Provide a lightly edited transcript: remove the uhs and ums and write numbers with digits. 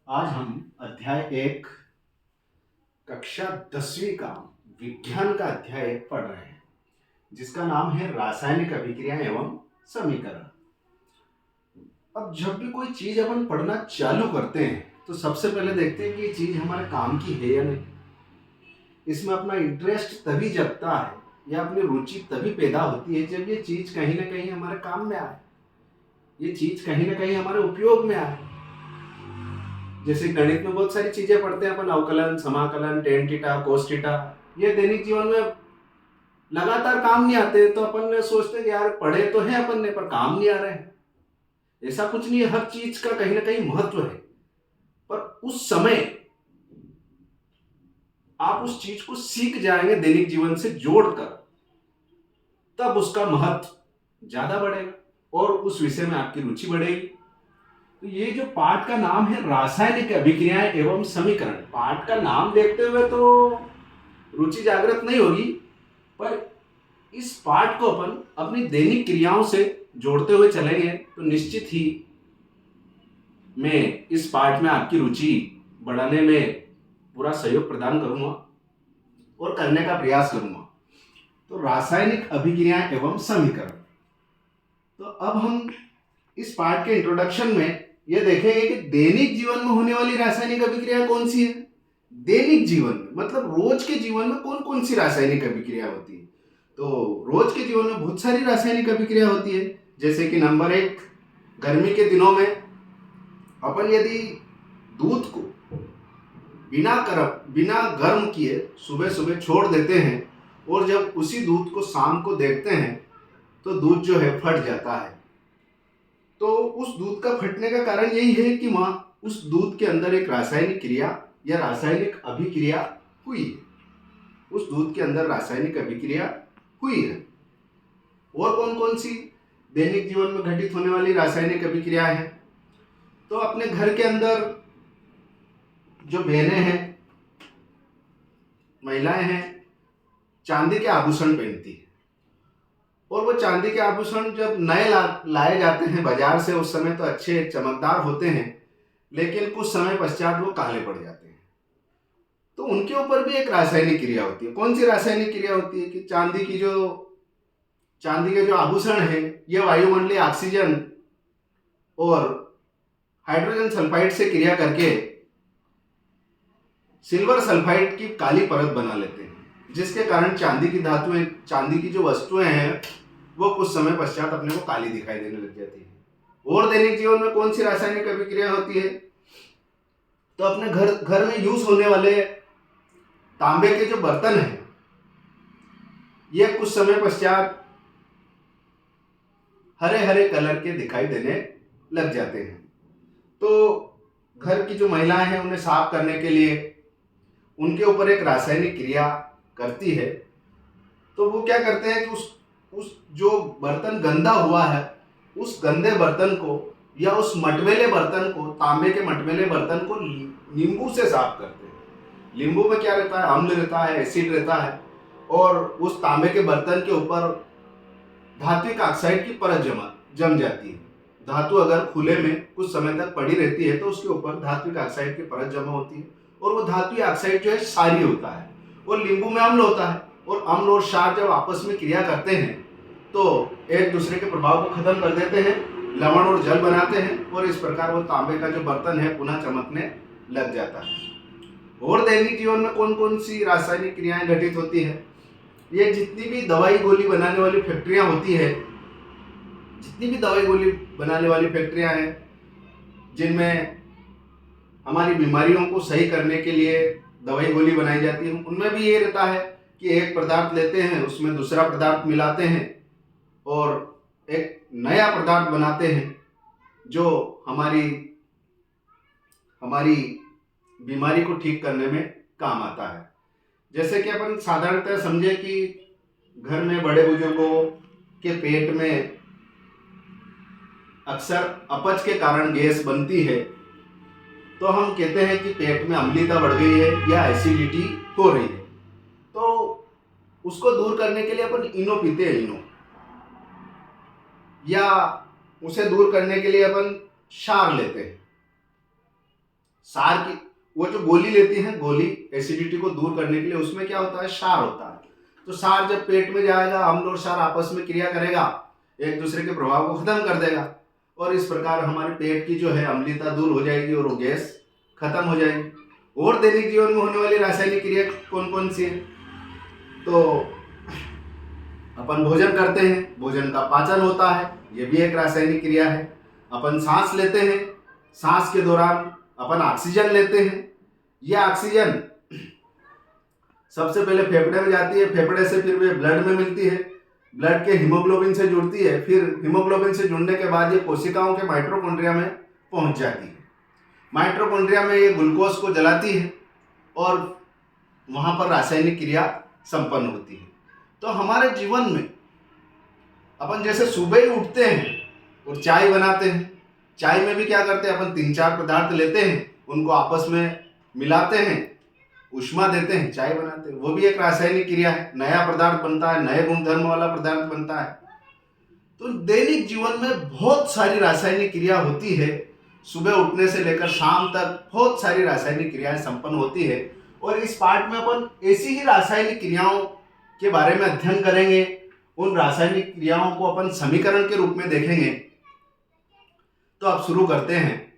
आज हम अध्याय 1 कक्षा 10वीं का विज्ञान का अध्याय 1 पढ़ रहे हैं, जिसका नाम है रासायनिक अभिक्रिया एवं समीकरण। अब जब भी कोई चीज अपन पढ़ना चालू करते हैं तो सबसे पहले देखते हैं कि ये चीज हमारे काम की है या नहीं। इसमें अपना इंटरेस्ट तभी जगता है या अपनी रुचि तभी पैदा होती है जब ये चीज कहीं ना कहीं हमारे काम में आए, ये चीज कहीं ना कहीं हमारे उपयोग में आए। जैसे गणित में बहुत सारी चीजें पढ़ते हैं अपन, अवकलन, समाकलन, टेन थीटा, कोस थीटा। ये दैनिक जीवन में लगातार काम नहीं आते, तो अपन ने सोचते कि यार पढ़े तो है अपन ने, पर काम नहीं आ रहे हैं। ऐसा कुछ नहीं है, हर चीज का कहीं ना कहीं महत्व है, पर उस समय आप उस चीज को सीख जाएंगे दैनिक जीवन से जोड़कर, तब उसका महत्व ज्यादा बढ़ेगा और उस विषय में आपकी रुचि बढ़ेगी। तो ये जो पाठ का नाम है रासायनिक अभिक्रियाएं एवं समीकरण, पाठ का नाम देखते हुए तो रुचि जागृत नहीं होगी, पर इस पाठ को अपन अपनी दैनिक क्रियाओं से जोड़ते हुए चलेंगे तो निश्चित ही मैं इस पाठ में आपकी रुचि बढ़ाने में पूरा सहयोग प्रदान करूंगा और करने का प्रयास करूंगा। तो रासायनिक अभिक्रियाएं एवं समीकरण, तो अब हम इस पाठ के इंट्रोडक्शन में यह देखेंगे कि दैनिक जीवन में होने वाली रासायनिक अभिक्रिया कौन सी है। दैनिक जीवन में मतलब रोज के जीवन में कौन कौन सी रासायनिक अभिक्रिया होती है। तो रोज के जीवन में बहुत सारी रासायनिक अभिक्रिया होती है। जैसे कि नंबर 1, गर्मी के दिनों में अपन यदि दूध को बिना गर्म किए सुबह सुबह छोड़ देते हैं और जब उसी दूध को शाम को देखते हैं तो दूध जो है फट जाता है। तो उस दूध का फटने का कारण यही है कि वहां उस दूध के अंदर एक रासायनिक क्रिया या रासायनिक अभिक्रिया हुई है। उस दूध के अंदर रासायनिक अभिक्रिया हुई है। और कौन कौन सी दैनिक जीवन में घटित होने वाली रासायनिक अभिक्रिया है, तो अपने घर के अंदर जो बहनें हैं, महिलाएं हैं, चांदी के आभूषण पहनती है और वो चांदी के आभूषण जब नए लाए जाते हैं बाजार से, उस समय तो अच्छे चमकदार होते हैं, लेकिन कुछ समय पश्चात वो काले पड़ जाते हैं। तो उनके ऊपर भी एक रासायनिक क्रिया होती है। कौन सी रासायनिक क्रिया होती है कि चांदी के जो आभूषण है ये वायुमंडलीय ऑक्सीजन और हाइड्रोजन सल्फाइड से क्रिया करके सिल्वर सल्फाइड की काली परत बना लेते हैं, जिसके कारण चांदी की जो वस्तुएं हैं वो कुछ समय पश्चात अपने को काली दिखाई देने लग जाती है। और दैनिक जीवन में कौन सी रासायनिक अभिक्रिया होती है, तो अपने घर में यूज होने वाले तांबे के जो बर्तन हैं ये कुछ समय पश्चात हरे हरे कलर के दिखाई देने लग जाते हैं। तो घर की जो महिलाएं हैं उन्हें साफ करने के लिए उनके ऊपर एक रासायनिक क्रिया करती है। तो वो क्या करते हैं कि उस जो बर्तन गंदा हुआ है उस गंदे बर्तन को या उस मटमैले बर्तन को, तांबे के मटमैले बर्तन को नींबू से साफ करते हैं। नींबू में क्या रहता है, अम्ल रहता है, एसिड रहता है, और उस तांबे के बर्तन के ऊपर धात्विक ऑक्साइड की परत जम जाती है। धातु अगर खुले में कुछ समय तक पड़ी रहती है तो उसके ऊपर धात्विक ऑक्साइड की परत जमा होती है और वो धात्विक ऑक्साइड जो है क्षारीय होता है और नींबू में अम्ल होता है, और अम्ल और क्षार जब आपस में क्रिया करते हैं तो एक दूसरे के प्रभाव को खत्म कर देते हैं, लवण और जल बनाते हैं, और इस प्रकार वो तांबे का जो बर्तन है पुनः चमकने लग जाता है। और दैनिक जीवन में कौन कौन सी रासायनिक क्रियाएं घटित होती है, ये जितनी भी दवाई गोली बनाने वाली फैक्ट्रियां होती है, जितनी भी दवाई गोली बनाने वाली फैक्ट्रियां हैं जिनमें हमारी बीमारियों को सही करने के लिए दवाई गोली बनाई जाती है, उनमें भी ये रहता है कि एक पदार्थ लेते हैं, उसमें दूसरा पदार्थ मिलाते हैं और एक नया पदार्थ बनाते हैं जो हमारी बीमारी को ठीक करने में काम आता है। जैसे कि अपन साधारणतः समझे कि घर में बड़े बुजुर्गों के पेट में अक्सर अपच के कारण गैस बनती है, तो हम कहते हैं कि पेट में अम्लता बढ़ गई है या एसिडिटी हो रही है। तो उसको दूर करने के लिए अपन इनो पीते हैं, इनो, या उसे दूर करने के लिए अपन क्षार लेते हैं। सार की वो जो गोली लेती हैं, गोली एसिडिटी को दूर करने के लिए, उसमें क्या होता है, सार होता है। तो सार जब पेट में जाएगा, अम्ल और सार आपस में क्रिया करेगा, एक दूसरे के प्रभाव को खत्म कर देगा, और इस प्रकार हमारे पेट की जो है अम्लता दूर हो जाएगी और वो गैस खत्म हो जाएगी। और दैनिक जीवन में होने वाली रासायनिक क्रिया कौन कौन सी है? तो अपन भोजन करते हैं, भोजन का पाचन होता है, ये भी एक रासायनिक क्रिया है। अपन सांस लेते हैं, सांस के दौरान अपन ऑक्सीजन लेते हैं, यह ऑक्सीजन सबसे पहले फेफड़े में जाती है, फेफड़े से फिर वे ब्लड में मिलती है, ब्लड के हीमोग्लोबिन से जुड़ती है, फिर हीमोग्लोबिन से जुड़ने के बाद ये कोशिकाओं के माइटोकॉन्ड्रिया में पहुंच जाती है। माइटोकॉन्ड्रिया में ये ग्लूकोज को जलाती है और वहां पर रासायनिक क्रिया संपन्न होती है। तो हमारे जीवन में अपन जैसे सुबह ही उठते हैं और चाय बनाते हैं, चाय में भी क्या करते हैं, अपन 3-4 पदार्थ लेते हैं, उनको आपस में मिलाते हैं, ऊष्मा देते हैं, चाय बनाते हैं, वो भी एक रासायनिक क्रिया है, नया पदार्थ बनता है, नए गुणधर्म वाला पदार्थ बनता है। तो दैनिक जीवन में बहुत सारी रासायनिक क्रिया होती है, सुबह उठने से लेकर शाम तक बहुत सारी रासायनिक क्रियाएं संपन्न होती है। और इस पार्ट में अपन ऐसी ही रासायनिक क्रियाओं के बारे में अध्ययन करेंगे, उन रासायनिक क्रियाओं को अपन समीकरण के रूप में देखेंगे। तो अब शुरू करते हैं।